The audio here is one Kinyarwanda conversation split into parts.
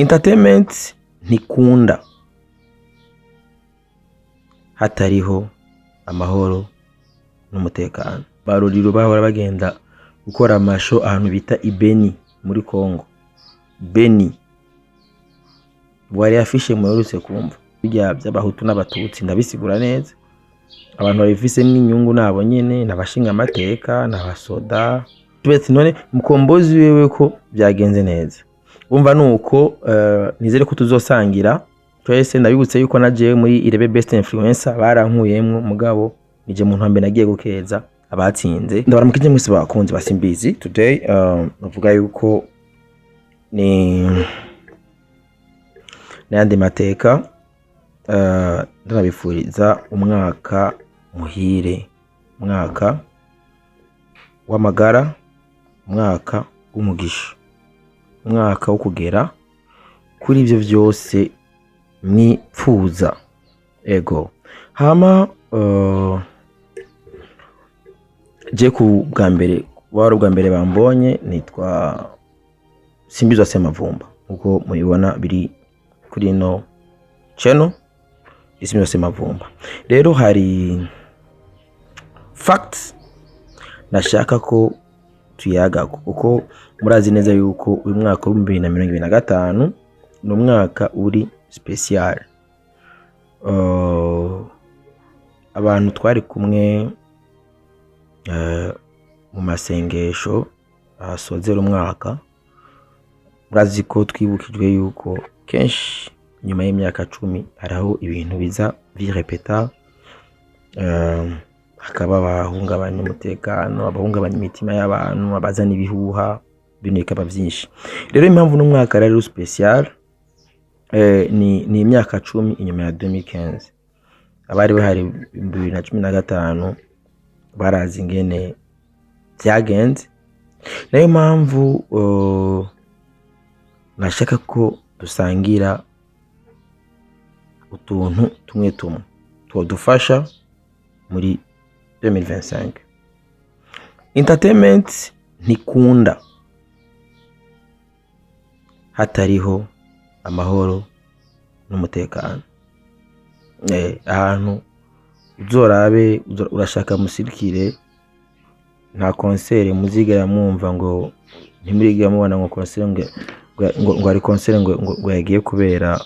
Entertainment ntikunda hatariho amahoro n'umutekano. Baroriro bahora bagenda gukora amasho ahantu bita Ibeni muri Kongo. Beni wari afishe muherutse kumva bijya by'abahutu n'abatutsi, ndabisigura neza. Abantu babifise n'inyungu nabo nyene, nabashinga amateka, nabasoda. Tubetse none mukombozi wewe ko byagenze neza. Umva nuko nizere ko tuzosangira. Twese ndabibutse yuko naje muri Irebe Best Influencer barankuyemwo, mugabo nije muntu hambe nagiye gukeza abatsinze. Ndabaramukije mwese bakunze basimbizi. Today navuga yuko ni n'andi mateka, ndanabifuriza umwaka muhire, umwaka w'amagara, umwaka w'umugisha, umwaka wo kugera kuri ibyo byose mwipfuza. Ego hama je ku bwa mbere wari ubwa mbere bambonye, nitwa Simbizo Semavumba uko mubibona biri kuri no channel Simbizo Semavumba. Rero hari facts nashaka ko tuyaga, kuko murazi neza yuko uyu mwaka wa 2025 no mwaka uri special. Abantu twari kumwe mu masengesho asozera umwaka, murazi ko twibukijwe yuko kenshi nyuma y'imyaka 10 haraho ibintu biza virepeta, hakaba abahungabanya umutekano, abahungabanya imitima y'abantu, abazana ibihuha, ibintu bikaba byinshi. Rero impamvu n'umwaka rero special ni imyaka 10 inyuma ya 2015. Abari bahari 2015 barazi ingene byagenze. Nayo mpamvu nashaka ko dusangira utuntu tumwe twodufasha muri 2025. Entertainment ntikunda hatariho amahoro n'umutekano. Ahantu uzorabe urashaka musirikire, nta concert muzigera mwumva ngo ntimuriga mubona ngo concert ngo ari concert ngo yagiye kubera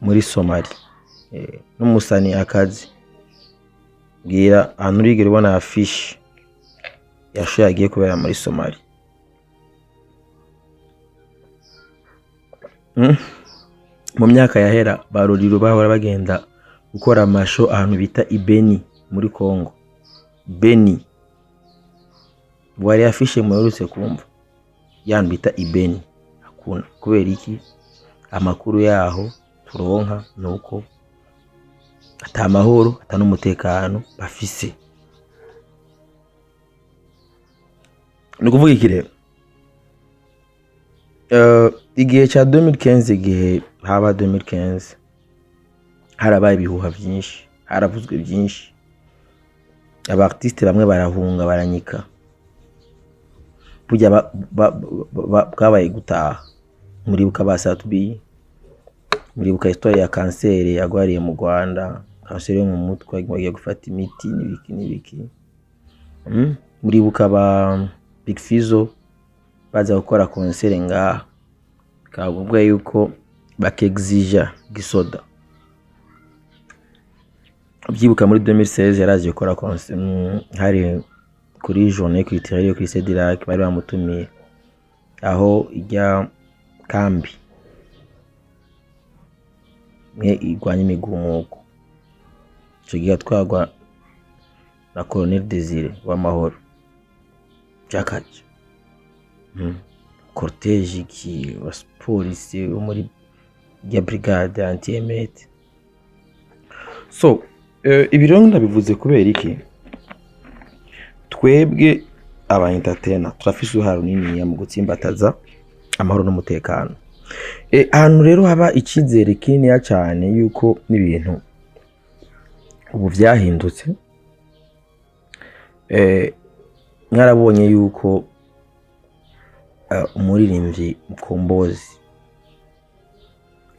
muri Somalia. N'umusani akazi bwira ahantu urigera ubona affiche yasho yagiye kubera muri Somalia. Mu myaka yahera baroriro bahora bagenda gukora amasho ahantu bita Ibeni muri Kongo. Beni wari afishe muherutse kumva yantu bita Ibeni akuna. Kubera iki? Amakuru yaho turonka nuko ata mahoro ata n'umutekano bafise. Nukuvuga iki rero? Igihe cha 2015, igihe haba 2015 harabaye ibihuha byinshi, haravuzwe byinshi, abartiste bamwe barahunga baranyika. Burya bwabaye gutaha. Muribuka basatubi, muribuka histoire ya kanseri yagwariye mu Rwanda, kanseri yo mu mutwe agiye gufata imiti n'ibiki. Muribuka ba Big Fizzo baza gukora concert ngaha, kavuga yuko bakexija gisoda. Byibuka muri 2016 yaraje gukora concert hari kuri journée culturelle yo kuri Cedirac, bari bamutumiye aho ijya kambi mwe igwanya imigumuko. Cyo gihe twagwa na Colonel Desire w'amahoro Jakaje. Cortege ki was police wo muri ya brigade anti-emet. So ibiro ndabivuze kubera iki? Twebwe aba entertainer turafise uruhare runini mu gutsimbataza amahoro n'umutekano. Ahantu rero haba ikizere kinini cyane yuko n'ibintu ubu byahindutse. Mwarabonye yuko umuririmbyi Mukombozi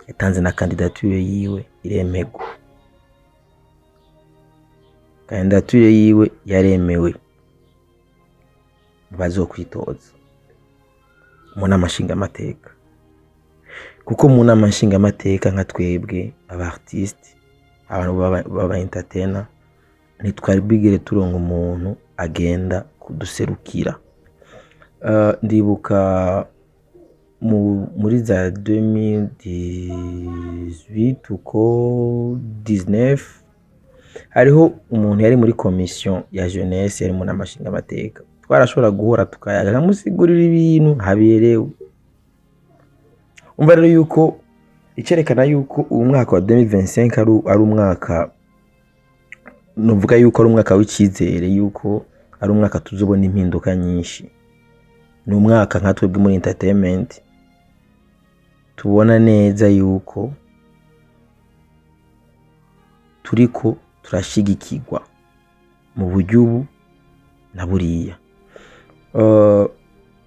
yatanze na kandidature yiwe iremegwa. Kandidature yiwe yaremewe bazokwitoza mu nama nshingamateka, kuko mu nama nshingamateka nka twebwe aba artiste, abantu baba entertainer, ntitwari bwigere turonka umuntu agenda kuduserukira. Ndibuka muri za 2018 uko 19 hariho umuntu yari muri komisiyo ya jeunesse yari mu nama nshingamateka, twarashobora guhora tukayaga nkamusigurira ibintu haberewe. Umva rero yuko icerekana yuko uyu mwaka wa 2025 ari umwaka, nuvuga yuko ari umwaka w'ikizere, yuko ari umwaka tuzobona impinduka nyinshi. Ni umwaka nka twebwe muri entertainment tubona neza yuko turiko turashigikirwa mu buryo ubu na buriya.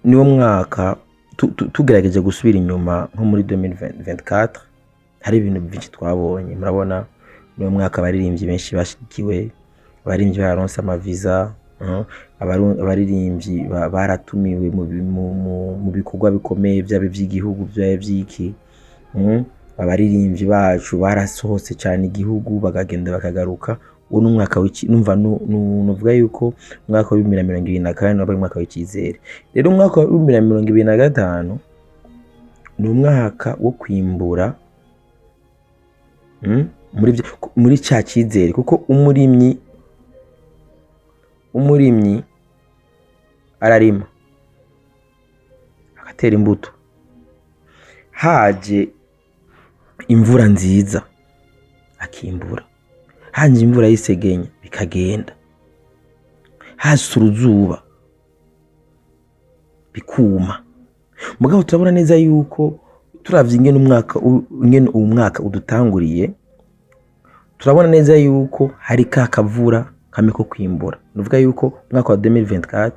Niwo mwaka tugerageje gusubira inyuma nko muri 2024 hari ibintu byinshi twabonye. Murabona niwo mwaka abaririmbyi benshi bashigikiwe, abaririmbyi baronse amaviza, abaririmbyi baratumiwe mu bikorwa bikomeye by'igihugu by'iki. Abaririmbyi bacu barasohotse cyane igihugu bakagenda bakagaruka. Uwo n'umwaka numva nuvuga yuko umwaka wa 2024 wabaye umwaka w'ikizere. Rero umwaka wa 2025 ni umwaka wo kwimbura muri cya kizere, kuko umurimyi ararima agatera imbuto, haje imvura nziza akimbura, haje imvura y'isegenya bikagenda, hasi uruzuba bikuma. Mugabo turabona neza yuko turavye ingene uyu mwaka udutanguriye, turabona neza yuko hari kavura kame ko kwimbura. Nuvuga yuko umwaka wa 2024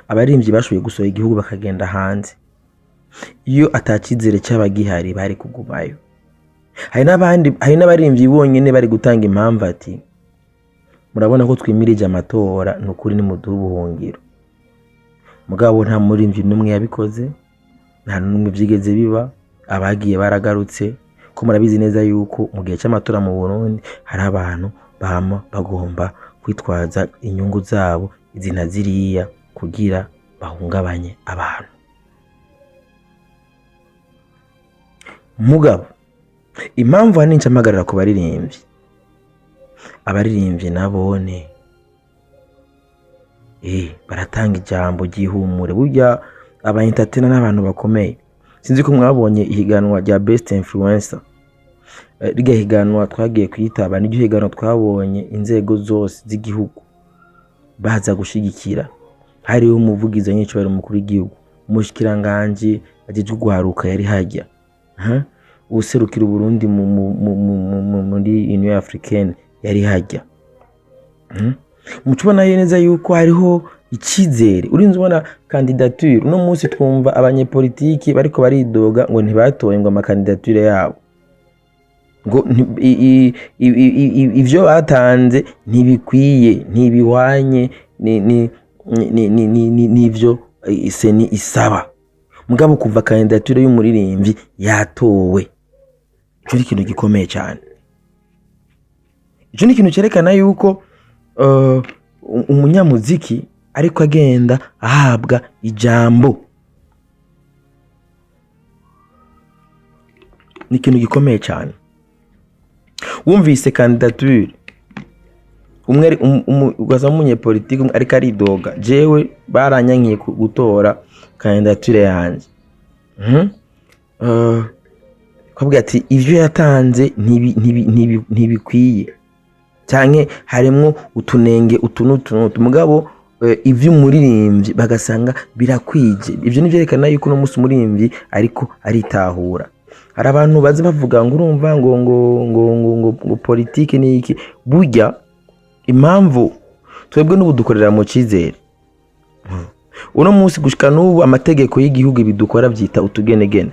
abaririmbyi bashoboye gusohoka igihugu bakagenda hanze. Iyo atakizere cy'abagihari bari kugumayo. Hari n'abaririmbyi bonyene bari gutanga impamvu ati murabona ko twimirije amatora n'ukuri ni muduha ubuhungiro. Mugabo nta muririmbyi n'umwe yabikoze, nta n'umwe byigeze biba. Abagiye baragarutse, ko murabizi neza yuko mu gihe cy'amatora mu Burundi hari abantu bagomba kwitwaza inyungu zabo izina ziriya kugira bahungabanye abantu. Mugabo impamvu haninca amagarara ku abaririmbyi nabone baratanga ijambo ryihumure. Burya aba entertainer n'abantu bakomeye. Sinzi ko mwabonye ihiganwa rya best influencer, riga higanwa twagiye kwitaba, n'iryo higanwa twabonye inzego zose z'igihugu baza gushigikira. Hariho umuvugizi nyicyo umukuru w'igihugu, umushikiranganje ajeje guharuka yari hajya, userukira Burundi muri Union Africaine yari hajya. Mucubona neza yuko hariho ikizere. Urinze ubona candidature uno munsi twumva abanyepolitiki bariko baridoga ngo ntibatoye ngo amakandidature yabo, ngo ivyo batanze ntibikwiye, ntibihwanye n'ivyo iseni isaba. Mugabo kuva kandidature y'umuririmbyi yatowe, ico ni ikintu gikomeye cyane. Ico ni ikintu cerekana yuko umunyamuziki ariko agenda ahabwa ijambo. Ni ikintu gikomeye cyane. Wumvise kandidature umwe ugaza umunyepolitiki ariko aridoga, jewe baranyankiye gutora kandidature yanjye, kavuga ati ivyo yatanze ntibikwiye, cyane harimo utunenge utunutu. Mugabo ivyo umuririmbyi bagasanga birakwije. Ivyo nivyerekana yuko no musi umuririmbyi ariko aritahura. Hari abantu bazi bavuga ngo urumva ngo politike ni iki. Burya impamvu twebwe n'ubu dukorera mu kizere, uno munsi gushika n'ubu amategeko y'igihugu bidukora byita utugenegene.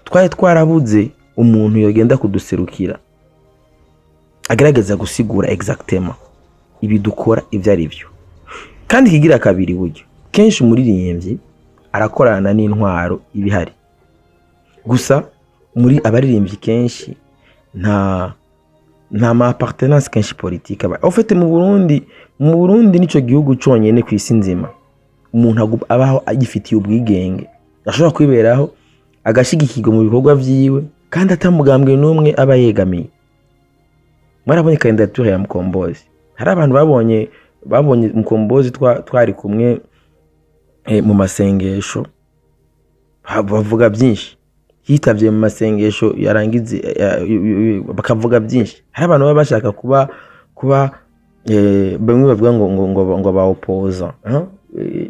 Twari twarabuze umuntu yogenda kuduserukira agerageza gusigura exactement ibi dukora ivyo ari byo. Kandi kigira kabiri buryo kenshi umuririmbyi arakorana n'intwaro ibihari, gusa muri abaririmbyi kenshi nta ma appartenance kenshi politique aba. En fait mu Burundi nico gihugu conyene kw'isi nzima umuntu abaho agifitiye ubwigenge, ashobora kwiberaho agashigikirwa mu bikorwa vyiwe kandi atamugambwe n'umwe aba yegamiye. Mwarabonye candidature ya Mukombozi, hari abantu babonye Mukombozi twari kumwe mu masengesho bavuga byinshi, hitavye mu masengesho yarangize bakavuga byinshi. Hari abantu baba bashaka kuba bamwe bavuga ngo ba opposa,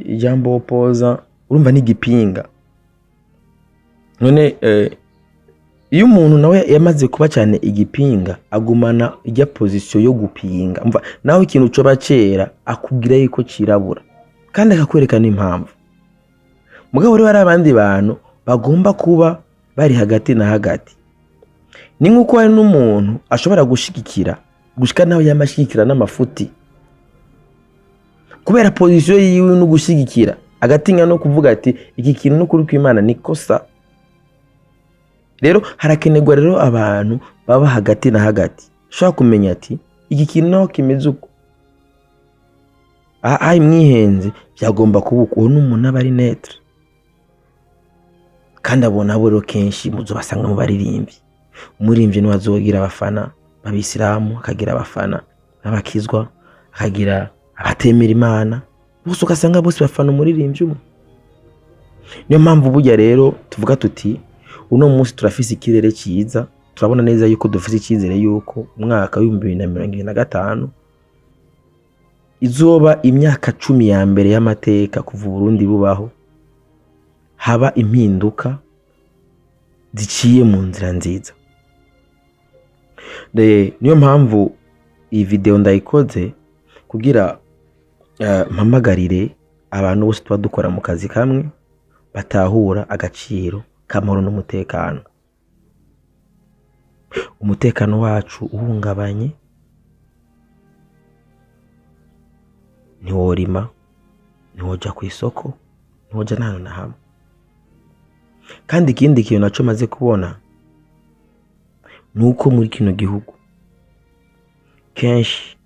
ijambo opposa urumva ni gipinga. None iyo umuntu nawe yamaze kuba cyane igipinga agumana ijya position yo gupinga, umva nawe ikintu cyo bacera akubwira yuko cirabura kandi akakwerekana impamvu. Mugabo rero hari abandi bantu bagomba kuba bari hagati na hagati. Ni nkuko hari n'umuntu ashobora gushigikira gushika nawe yamashigikira n'amafuti kubera position yiwe no gushigikira agatinya no kuvuga ati iki kintu no kuri kw'Imana nikosa. Rero harakenerwa rero abantu baba hagati na hagati, shaka kumenya ati iki kintu naho kimeze uko mwihenze byagomba kuba uko n'umuntu aba ari netre. Kandi abona rero kenshi muzo basanga mu baririmbyi, umuririmbyi niwe azogira abafana b'abisilamu, akagira abafana n'abakizwa, akagira abatemera Imana, bose ugasanga bose bafana umuririmbyi umwe. Niyo mpamvu burya rero tuvuga tuti uno munsi turafise ikirere cyiza, turabona neza yuko dufise icyizere yuko umwaka wa 2025 izoba imyaka 10 ya mbere y'amateka kuva Burundi bubaho, haba impinduka ziciye mu nzira nziza. Niyo mpamvu iyi video ndayikoze kugira mpamagarire abantu bose tuba dukora mu kazi kamwe batahura agaciro kamoro n'umutekano. Umutekano wacu uhungabanye ntiworima, ntiwoja ku isoko, ntiwoja nta na hamwe. Kandi ikindi kintu naco maze kubona nuko muri kino gihugu kenshi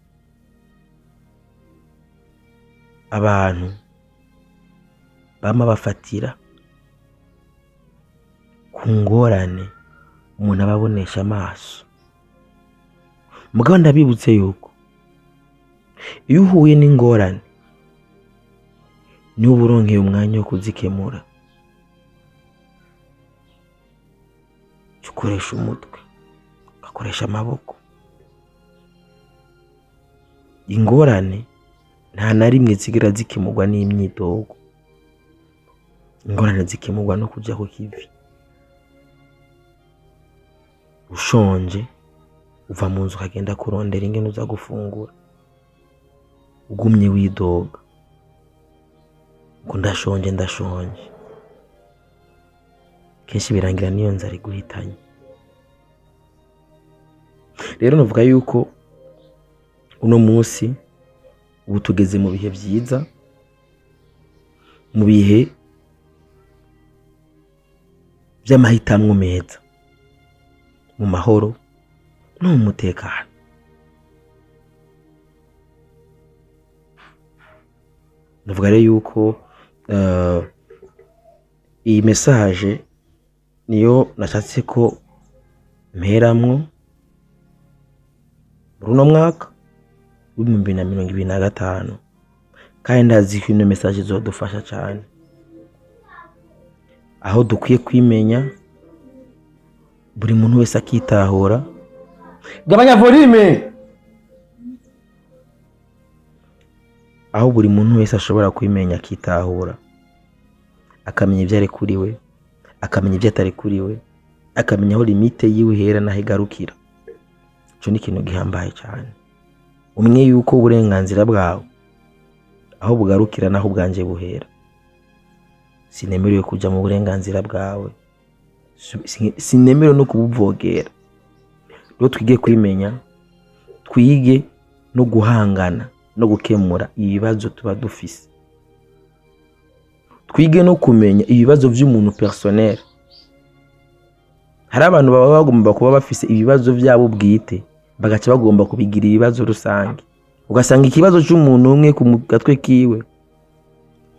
abantu bama bafatira ku ngorane umuntu ababonesha amaso. Mugabo ndabibutse yuko iyo uhuye n'ingorane ni uburonkeye umwanya wo kuzikemura, ukoresha umutwe, ugakoresha amaboko. Ingorane nta na rimwe zigira zikemurwa n'imyidogo, ingorane zikemurwa no kujya ku kivi. Ushonje uva mu nzu ukagenda kurondera ingene uza gufungura, ugumye widoga ngo ndashonje, kenshi birangira niyo nzara iguhitanye. Rero novuga yuko uno munsi ubu tugeze mu bihe byiza, mu bihe by'amahitamwo meza, mu mahoro no mu mutekano. Ndavuga rero yuko iyi message niyo nashatse ko mperamwo muri uno mwaka wa 2025, kandi ndazi ko ino message izodufasha cyane aho dukwiye kwimenya, buri muntu wese akitahura. Gabanya volume. Aho buri muntu wese ashobora kwimenya akitahura, akamenya ibyo ari kuriwe, akamenya ibyo atari kuriwe, akamenya aho limite yiwe hera naho igarukira. Cyo ni ikintu gihambaye cyane. Umwe yuko uburenganzira bwawe aho bugarukira naho bwanje buhera. Sinemerewe kujya mu burenganzira bwawe sinemere no kubuvogera. Rero twige kwimenya, twige no guhangana no gukemura ibibazo tuba dufise, twige no kumenya ibibazo vy'umuntu personnel. Hari abantu baba bagomba kuba bafise ibibazo vyabo bwite bagaca bagomba kubigira ibibazo rusange, ugasanga ikibazo cy'umuntu umwe ku gatwe kiwe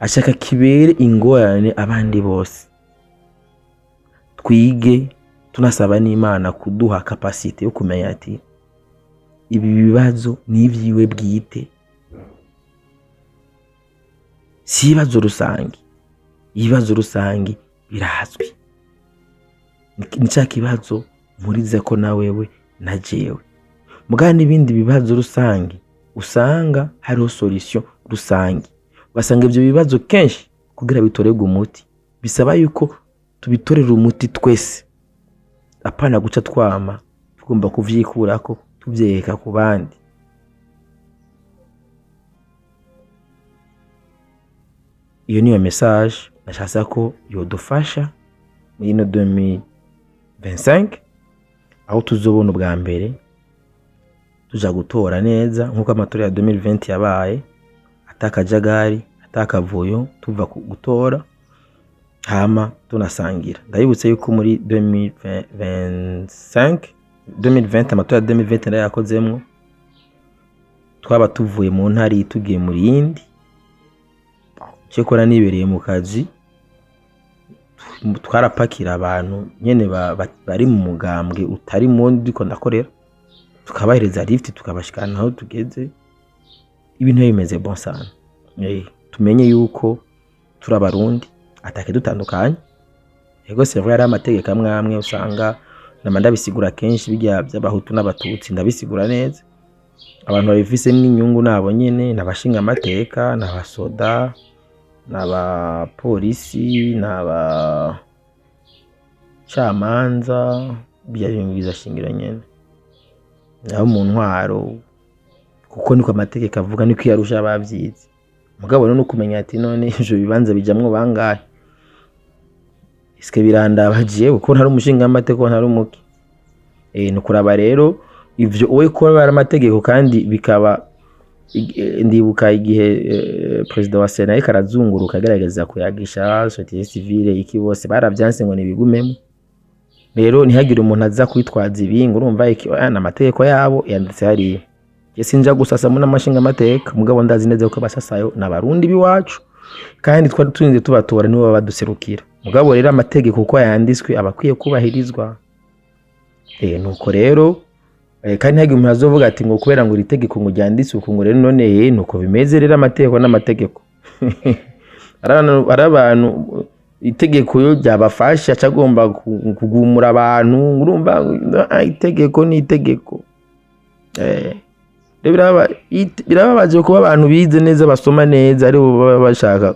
ashaka kibere ingorane abandi bose. Twige tunasaba n'Imana kuduha capacity yo kumenya ati ibi bibazo ni ivyiwe bwite, si ibibazo rusange. Ibibazo rusange birazwi, ni cya kibazo mpurize ko na wewe na jewe. Mugabo n'ibindi bibazo rusange usanga hariho solution rusange, ugasanga ibyo bibazo kenshi kugira bitorerwe umuti bisaba yuko tubitorera umuti twese, apana guca twama tugomba kuvyikurako tuvyeka ku bandi. Iyo niyo message nashaka ko yodufasha muri 2025, aho tuzobona ubwa mbere tuja gutora neza nkuko amatora ya 2020 yabaye, atakajagari atakavuyo, tuva gutora hama tunasangira. Ndabibutse yuko muri 2020 amatora ya 2020 nayo yakozemwo, twaba tuvuye mu ntari tugiye muri yindi, cyekora nibereye mu kazi twarapakira abantu nyene bari mu mugambwe utari mu ndiko ndakorera, tukabahereza lift tukabashikana aho tugeze. Ibintu bimeze bon sana. Tumenye yuko turabarundi atake dutandukanye. Ego c'est vrai, ari amategeko amwe usanga namanda bisigura kenshi bijya by'abahutu n'abatutsi, ndabisigura neza. Abantu babifise n'inyungu nabo nyene, nabashinga amateka, nabasoda, naba polisi, naba camanza, byabingiza shingiro nyene, naho mu ntwaro, kuko niko amategeko avuga, niko yarusha abavyize. Mugabo no kumenya ati none ivyo bibanza bijamwo bangahe, iske birandabagiye kuko ntari umushinga amateko ntari umuki. Nukuraba rero ivyo owe ko bari amategeko kandi bikaba. Ndibuka igihe president wa Sena karazunguruka agerageza kuyagisha société civile iki bose baravyanse ngo nibigumemo. Rero ntihagire umuntu aza kwitwaza ibingo, urumva iki amategeko yabo yanditse hari. Yesinja gusasa mu namashinga amateka, mugabo ndazi neza ko basasayo n'abarundi biwacu kandi twari turinze tubatora nibo baduserukira. Mugabo rero amategeko uko yanditswe abakwiye kubahirizwa. Nuko rero kandi hagi umuntu azovuga ati ngo kubera ngo iri tegeko ngo ryanditse uko ngo rero none nuko bimeze rero amategeko n'amategeko. Arabantu itegeko yo ryabafasha cyagomba kugumura abantu, urumva itegeko ni itegeko. Birababaje kuba abantu bize neza basoma neza ari bo bashaka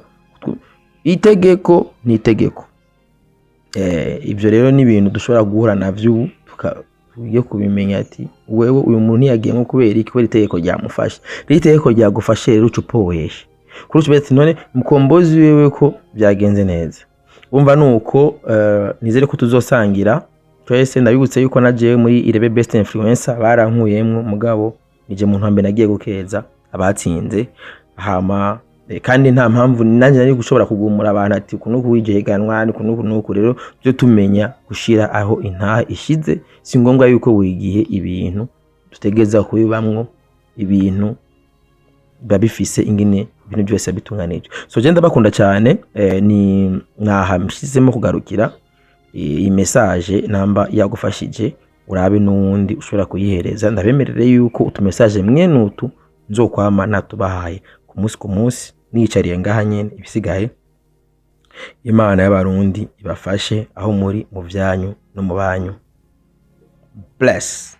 itegeko ni itegeko. Ibyo rero ni ibintu dushobora guhura navyo yo kubimenya ati wewe uyu muntu yagiye nko kubera iki, kubera itegeko ryamufasha. Itegeko ryagufashe rero ucupoweshe kuruca beti none mukombozi wewe ko byagenze neza. Umva nuko nizere ko tuzosangira twese. Ndabibutse yuko naje muri Irebe Best Influencer barankuyemwo, mugabo nije muntu hambe nagiye gukeza abatsinze hama kandi nta mpamvu nanjye nari gushobora kugumura abantu ati kuno kuwijeganwa ni kuno rero byo tumenya gushira aho intaha ishize. Si ngombwa yuko wigihe ibintu tutegeza kubibamwo, ibintu babifise ingene ibintu byose bitunganije. So je ndabakunda cyane, ni nahamishyizemo kugarukira iyi message namba yagufashije urabe n'undi ushobora kuyihereza. Ndabemerere yuko utumessage mwene utu nzokwama natubahaye ku munsi nicariye ngaha nyene. Ibisigaye Imana y'abarundi ibafashe aho muri mu byanyu no mu banyu. Bless.